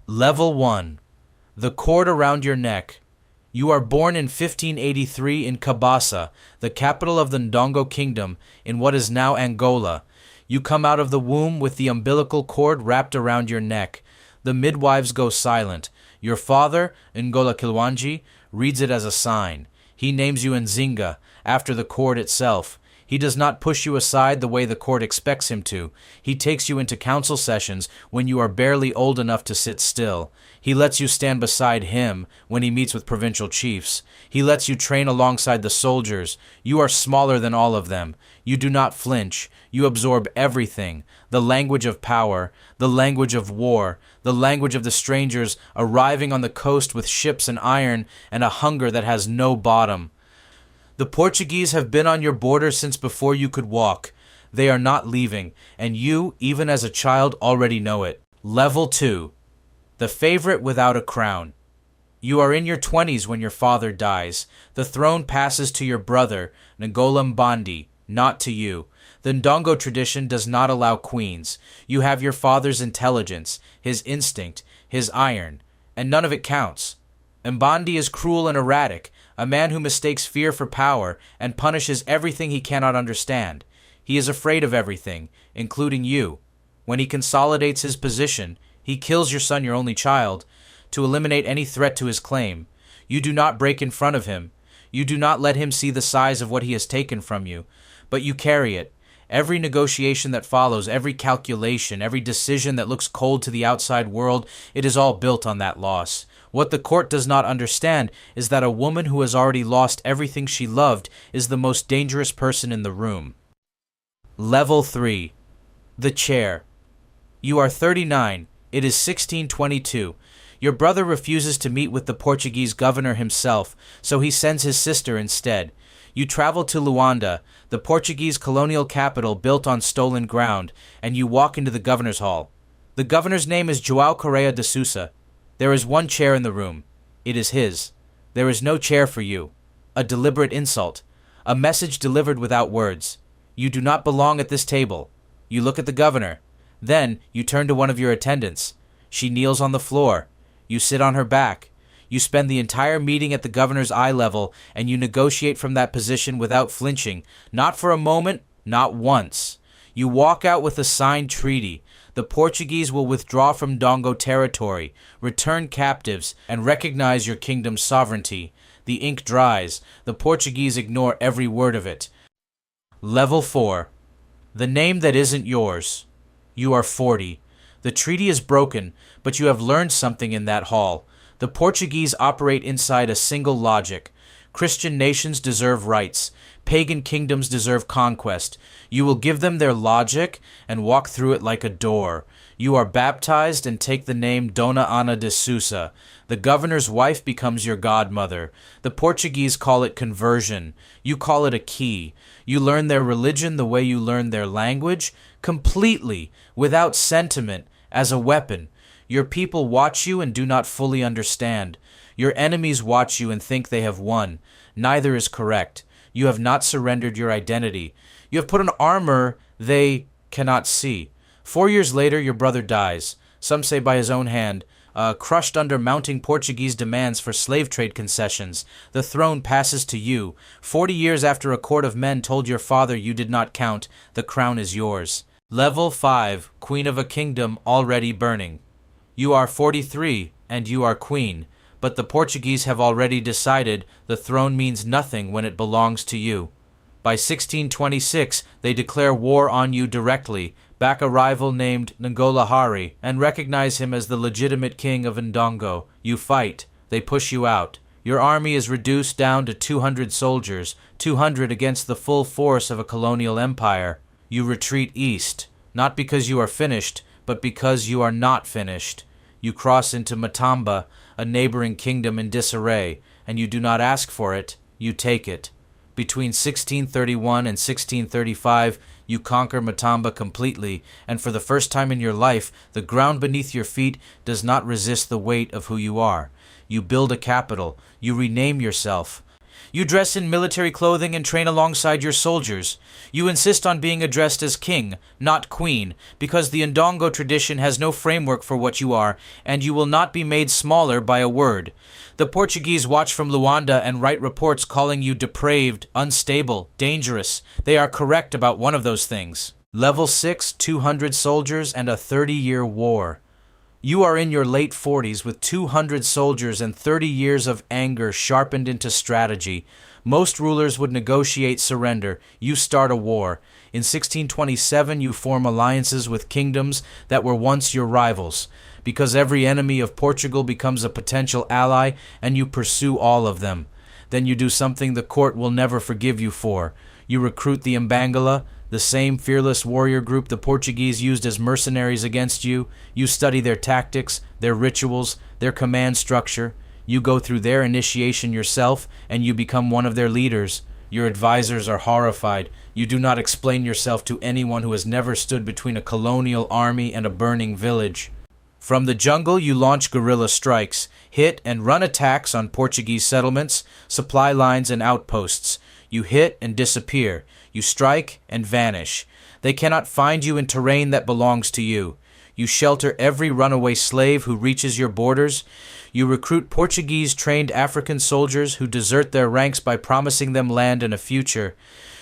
Level 1. The cord around your neck. You are born in 1583 in Kabasa, the capital of the Ndongo Kingdom, in what is now Angola. You come out of the womb with the umbilical cord wrapped around your neck. The midwives go silent. Your father, Ngola Kilwanji, reads it as a sign. He names you Nzinga, after the cord itself. He does not push you aside the way the court expects him to. He takes you into council sessions when you are barely old enough to sit still. He lets you stand beside him when he meets with provincial chiefs. He lets you train alongside the soldiers. You are smaller than all of them. You do not flinch. You absorb everything. The language of power, the language of war, the language of the strangers arriving on the coast with ships and iron and a hunger that has no bottom. The Portuguese have been on your border since before you could walk. They are not leaving, and you, even as a child, already know it. Level 2. The favorite without a crown. You are in your 20s when your father dies. The throne passes to your brother, Ngola Mbandi, not to you. The Ndongo tradition does not allow queens. You have your father's intelligence, his instinct, his iron, and none of it counts. Mbandi is cruel and erratic, a man who mistakes fear for power and punishes everything he cannot understand. He is afraid of everything, including you. When he consolidates his position, he kills your son, your only child, to eliminate any threat to his claim. You do not break in front of him. You do not let him see the size of what he has taken from you, but you carry it. Every negotiation that follows, every calculation, every decision that looks cold to the outside world, it is all built on that loss. What the court does not understand is that a woman who has already lost everything she loved is the most dangerous person in the room. Level 3. The chair. You are 39. It is 1622. Your brother refuses to meet with the Portuguese governor himself, so he sends his sister instead. You travel to Luanda, the Portuguese colonial capital built on stolen ground, and you walk into the governor's hall. The governor's name is João Correia de Sousa. There is one chair in the room. It is his. There is no chair for you. A deliberate insult. A message delivered without words. You do not belong at this table. You look at the governor. Then you turn to one of your attendants. She kneels on the floor. You sit on her back. You spend the entire meeting at the governor's eye level, and you negotiate from that position without flinching. Not for a moment, not once. You walk out with a signed treaty. The Portuguese will withdraw from Ndongo territory, return captives, and recognize your kingdom's sovereignty. The ink dries. The Portuguese ignore every word of it. Level 4. The name that isn't yours. You are 40. The treaty is broken, but you have learned something in that hall. The Portuguese operate inside a single logic. Christian nations deserve rights. Pagan kingdoms deserve conquest. You will give them their logic and walk through it like a door. You are baptized and take the name Dona Ana de Sousa. The governor's wife becomes your godmother. The Portuguese call it conversion. You call it a key. You learn their religion the way you learn their language, completely, without sentiment, as a weapon. Your people watch you and do not fully understand. Your enemies watch you and think they have won. Neither is correct. You have not surrendered your identity. You have put on armor they cannot see. 4 years later, your brother dies, some say by his own hand, crushed under mounting Portuguese demands for slave trade concessions. The throne passes to you. 40 years after a court of men told your father you did not count, the crown is yours. Level 5, Queen of a Kingdom already burning. You are 43, and you are queen, but the Portuguese have already decided the throne means nothing when it belongs to you. By 1626, they declare war on you directly, back a rival named Ngola Hari, and recognize him as the legitimate king of Ndongo. You fight. They push you out. Your army is reduced down to 200 soldiers, 200 against the full force of a colonial empire. You retreat east, not because you are finished, but because you are not finished. You cross into Matamba, a neighboring kingdom in disarray, and you do not ask for it, you take it. Between 1631 and 1635, you conquer Matamba completely, and for the first time in your life, the ground beneath your feet does not resist the weight of who you are. You build a capital. You rename yourself. You dress in military clothing and train alongside your soldiers. You insist on being addressed as king, not queen, because the Ndongo tradition has no framework for what you are, and you will not be made smaller by a word. The Portuguese watch from Luanda and write reports calling you depraved, unstable, dangerous. They are correct about one of those things. Level 6, 200 soldiers and a 30-year war. You are in your late 40s with 200 soldiers and 30 years of anger sharpened into strategy. Most rulers would negotiate surrender. You start a war. In 1627, you form alliances with kingdoms that were once your rivals, because every enemy of Portugal becomes a potential ally, and you pursue all of them. Then you do something the court will never forgive you for. You recruit the Mbangala, the same fearless warrior group the Portuguese used as mercenaries against you. You study their tactics, their rituals, their command structure. You go through their initiation yourself, and you become one of their leaders. Your advisors are horrified. You do not explain yourself to anyone who has never stood between a colonial army and a burning village. From the jungle, you launch guerrilla strikes, hit and run attacks on Portuguese settlements, supply lines, and outposts. You hit and disappear. You strike and vanish. They cannot find you in terrain that belongs to you. You shelter every runaway slave who reaches your borders. You recruit Portuguese-trained African soldiers who desert their ranks by promising them land and a future.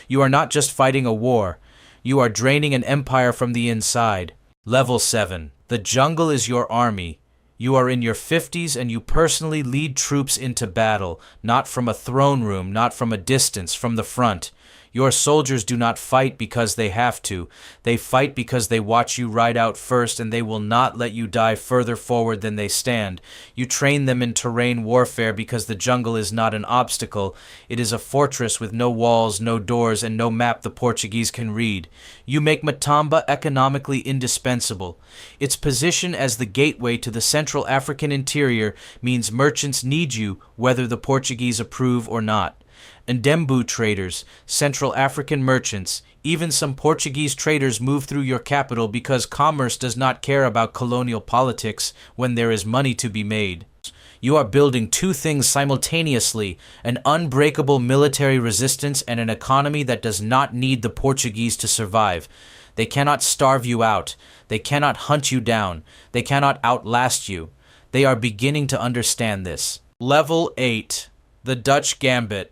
You are not just fighting a war. You are draining an empire from the inside. Level 7. The jungle is your army. You are in your 50s and you personally lead troops into battle, not from a throne room, not from a distance, from the front. Your soldiers do not fight because they have to. They fight because they watch you ride out first, and they will not let you die further forward than they stand. You train them in terrain warfare because the jungle is not an obstacle. It is a fortress with no walls, no doors, and no map the Portuguese can read. You make Matamba economically indispensable. Its position as the gateway to the Central African interior means merchants need you whether the Portuguese approve or not. Ndembu traders, Central African merchants, even some Portuguese traders move through your capital because commerce does not care about colonial politics when there is money to be made. You are building two things simultaneously, an unbreakable military resistance and an economy that does not need the Portuguese to survive. They cannot starve you out. They cannot hunt you down. They cannot outlast you. They are beginning to understand this. Level 8. The Dutch Gambit.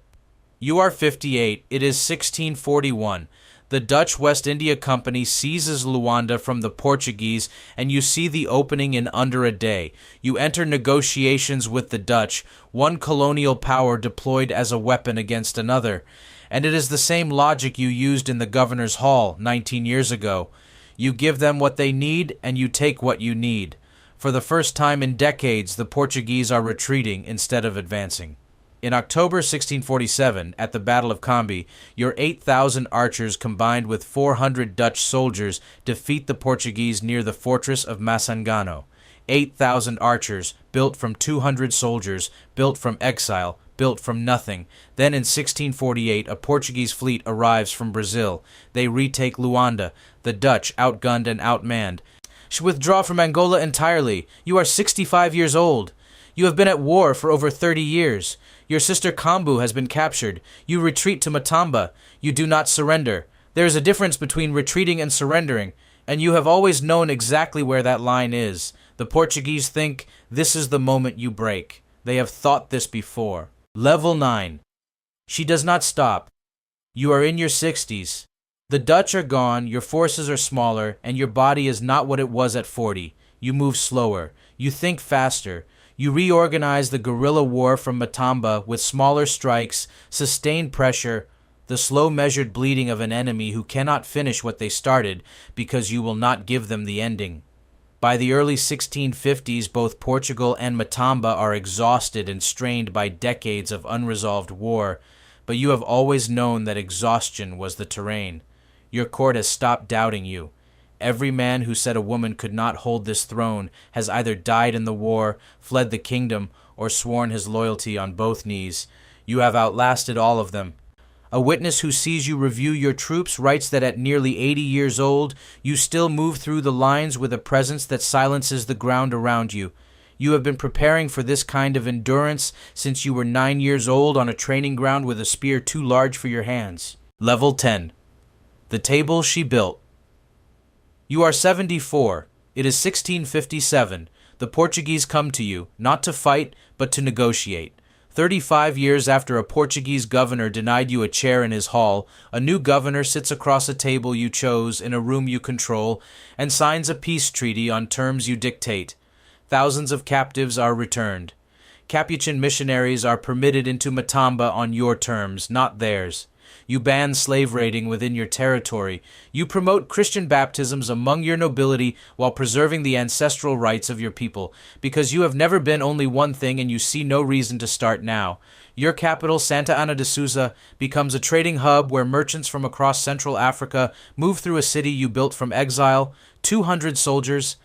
You are 58. It is 1641. The Dutch West India Company seizes Luanda from the Portuguese, and you see the opening in under a day. You enter negotiations with the Dutch, one colonial power deployed as a weapon against another. And it is the same logic you used in the Governor's Hall 19 years ago. You give them what they need, and you take what you need. For the first time in decades, the Portuguese are retreating instead of advancing. In October 1647, at the Battle of Cambi, your 8,000 archers combined with 400 Dutch soldiers defeat the Portuguese near the fortress of Masangano. 8,000 archers, built from 200 soldiers, built from exile, built from nothing. Then in 1648, a Portuguese fleet arrives from Brazil. They retake Luanda. The Dutch, outgunned and outmanned, should withdraw from Angola entirely. You are 65 years old. You have been at war for over 30 years. Your sister Kambu has been captured. You retreat to Matamba. You do not surrender. There is a difference between retreating and surrendering, and you have always known exactly where that line is. The Portuguese think this is the moment you break. They have thought this before. Level 9. She does not stop. You are in your 60s. The Dutch are gone, your forces are smaller, and your body is not what it was at 40. You move slower. You think faster. You reorganize the guerrilla war from Matamba with smaller strikes, sustained pressure, the slow measured bleeding of an enemy who cannot finish what they started because you will not give them the ending. By the early 1650s, both Portugal and Matamba are exhausted and strained by decades of unresolved war, but you have always known that exhaustion was the terrain. Your court has stopped doubting you. Every man who said a woman could not hold this throne has either died in the war, fled the kingdom, or sworn his loyalty on both knees. You have outlasted all of them. A witness who sees you review your troops writes that at nearly 80 years old, you still move through the lines with a presence that silences the ground around you. You have been preparing for this kind of endurance since you were 9 years old on a training ground with a spear too large for your hands. Level 10. The Table She Built. You are 74. It is 1657. The Portuguese come to you, not to fight, but to negotiate. 35 years after a Portuguese governor denied you a chair in his hall, a new governor sits across a table you chose in a room you control and signs a peace treaty on terms you dictate. Thousands of captives are returned. Capuchin missionaries are permitted into Matamba on your terms, not theirs. You ban slave raiding within your territory. You promote Christian baptisms among your nobility while preserving the ancestral rights of your people, because you have never been only one thing and you see no reason to start now. Your capital, Santa Ana de Souza, becomes a trading hub where merchants from across Central Africa move through a city you built from exile, 200 soldiers,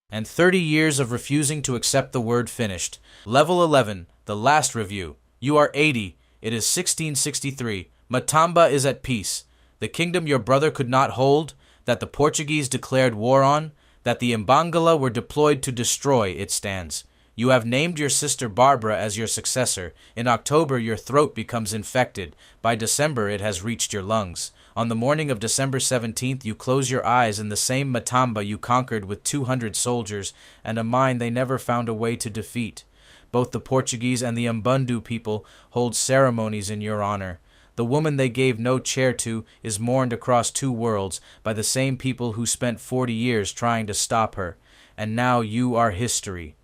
and 30 years of refusing to accept the word finished. Level 11, the last review. You are 80. It is 1663. Matamba is at peace. The kingdom your brother could not hold, that the Portuguese declared war on, that the Mbangala were deployed to destroy, it stands. You have named your sister Barbara as your successor. In October, your throat becomes infected. By December, it has reached your lungs. On the morning of December 17th, you close your eyes in the same Matamba you conquered with 200 soldiers and a mine they never found a way to defeat. Both the Portuguese and the Mbundu people hold ceremonies in your honor. The woman they gave no chair to is mourned across 2 worlds by the same people who spent 40 years trying to stop her. And now you are history.